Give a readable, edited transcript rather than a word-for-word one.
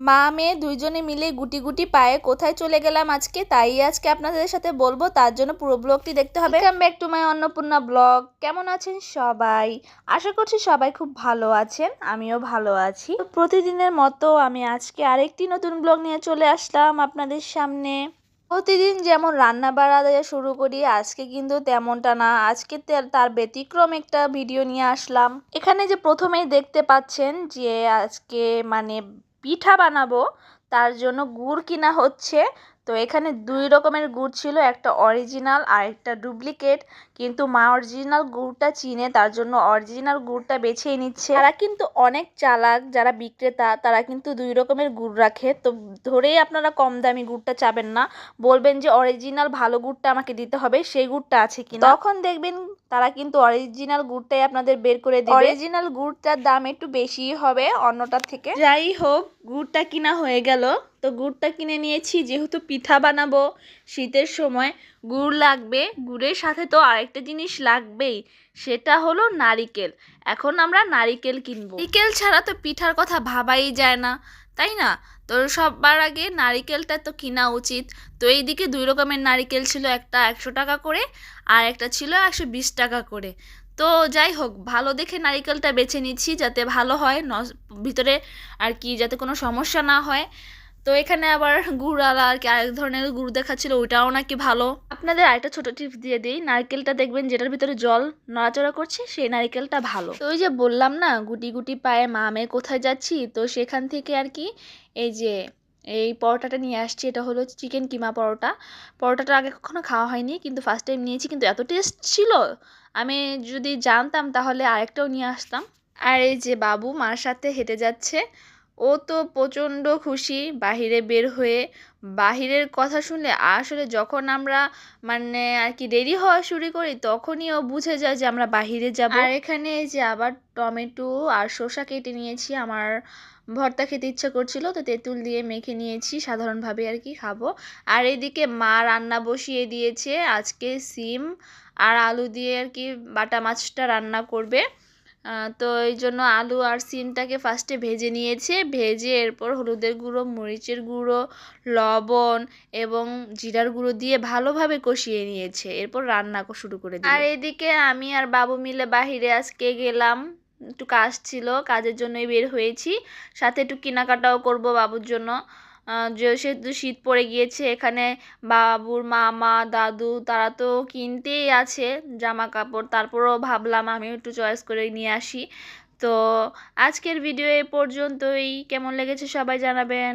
মা মেয়ে দুইজনে মিলে গুটি গুটি পায়ে কোথায় চলে গেলাম আজকে, তাই আজকে আপনাদের সাথে বলবো। তার জন্য পুরো ব্লগটি দেখতে হবে। Welcome back to my Annapurna blog. কেমন আছেন সবাই? আশা করছি সবাই খুব ভালো আছেন, আমিও ভালো আছি। প্রতিদিনের মতো আমি আজকে আরেকটি নতুন ব্লগ নিয়ে চলে আসলাম আপনাদের সামনে। প্রতিদিন যেমন রান্না বাড়া দিয়ে শুরু করি, আজকে কিন্তু তেমনটা না। আজকে তার ব্যতিক্রম একটা ভিডিও নিয়ে আসলাম। এখানে যে প্রথমেই দেখতে পাচ্ছেন যে আজকে মানে পিঠা বানাবো, তার জন্য গুড় কিনা হচ্ছে। তো এখানে দুই রকমের গুড় ছিল, একটা অরিজিনাল আর একটা ডুপ্লিকেট। কিন্তু মা অরিজিনাল গুড়টা চিনে, তার জন্য অরিজিনাল গুড়টা বেছেই নিচ্ছে। তারা কিন্তু অনেক চালাক, যারা বিক্রেতা তারা কিন্তু দুই রকমের গুড় রাখে। তো ধরেই আপনারা কম দামি গুড়টা চাবেন না, বলবেন যে অরিজিনাল ভালো গুড়টা আমাকে দিতে হবে, সেই গুড়টা আছে কিনা। তখন দেখবেন তারা কিন্তু অরিজিনাল গুড়টাই আপনাদের বের করে দেবে। অরিজিনাল গুড়টার দাম একটু বেশি হবে অন্যটার থেকে। যাই হোক, গুড়টা কিনা হয়ে গেল। তো গুড়টা কিনে নিয়েছি, যেহেতু পিঠা বানাবো শীতের সময় গুড় লাগবে। গুড়ের সাথে তো আরেকটা জিনিস লাগবেই, সেটা হলো নারিকেল। এখন আমরা নারিকেল কিনবো। নারিকেল ছাড়া তো পিঠার কথা ভাবাই যায় না, তাই না? তো সবার আগে নারিকেলটা তো কিনা উচিত। তো এইদিকে দুই রকমের নারিকেল ছিল, একটা 100 টাকা করে আর একটা ছিল 120 টাকা করে। তো যাই হোক, ভালো দেখে নারিকেলটা বেছে নিচ্ছি যাতে ভালো হয়, ভিতরে আর কি যাতে কোনো সমস্যা না হয়। তো এখানে আবার গুড়ালা আর কি আরেক ধরনের গুড় দেখাচ্ছিল, ওইটাও নাকি ভালো। আপনাদের আরেকটা ছোট টিপস দিয়ে দিই, নারকেলটা দেখবেন যেটার ভিতরে জল নড়াচড়া করছে সেই নারকেলটা ভালো। তো ওই যে বললাম না গুটি গুটি পায়ে মা মেয়ে কোথায় যাচ্ছি, তো সেখান থেকে আর কি এই যে এই পরোটাটা নিয়ে আসছি। এটা হলো চিকেন কিমা পরোটা। পরোটাটা আগে কখনো খাওয়া হয়নি, কিন্তু ফার্স্ট টাইম নিয়েছি, কিন্তু এত টেস্ট ছিল, আমি যদি জানতাম তাহলে আরেকটাও নিয়ে আসতাম। আর এই যে বাবু মার সাথে হেঁটে যাচ্ছে, ও তো প্রচণ্ড খুশি বাহিরে বের হয়ে। বাহিরের কথা শুনলে আসলে যখন আমরা মানে আর কি দেরি হওয়া শুরু করি, তখনই ও বুঝে যায় যে আমরা বাহিরে যাব। আর এখানে এই যে আবার টমেটো আর শসা কেটে নিয়েছি, আমার ভর্তা খেতে ইচ্ছা করছিল, তো তেঁতুল দিয়ে মেখে নিয়েছি সাধারণভাবে আর কি খাবো। আর এদিকে মা রান্না বসিয়ে দিয়েছে, আজকে সিম আর আলু দিয়ে আর কি বাটা মাছটা রান্না করবে। তো এই জন্য আলু আর সিমটাকে ফার্স্টে ভেজে নিয়েছে, ভেজে এরপর হলুদের গুঁড়ো, মরিচের গুঁড়ো, লবণ এবং জিরার গুঁড়ো দিয়ে ভালোভাবে কষিয়ে নিয়েছে, এরপর রান্না শুরু করে দিল। আর এদিকে আমি আর বাবু মিলে বাহিরে আজকে গেলাম, একটু কাজ ছিল, কাজের জন্যই বের হয়েছি। সাথে একটু কেনাকাটাও করব বাবুর জন্য, যেহেতু শীত পড়ে গিয়েছে। এখানে বাবুর মামা দাদু তারা তো কিনতেই আছে জামা কাপড়, তারপরেও ভাবলাম আমিও একটু চয়েস করে নিয়ে আসি। তো আজকের ভিডিও এ পর্যন্তই, কেমন লেগেছে সবাই জানাবেন।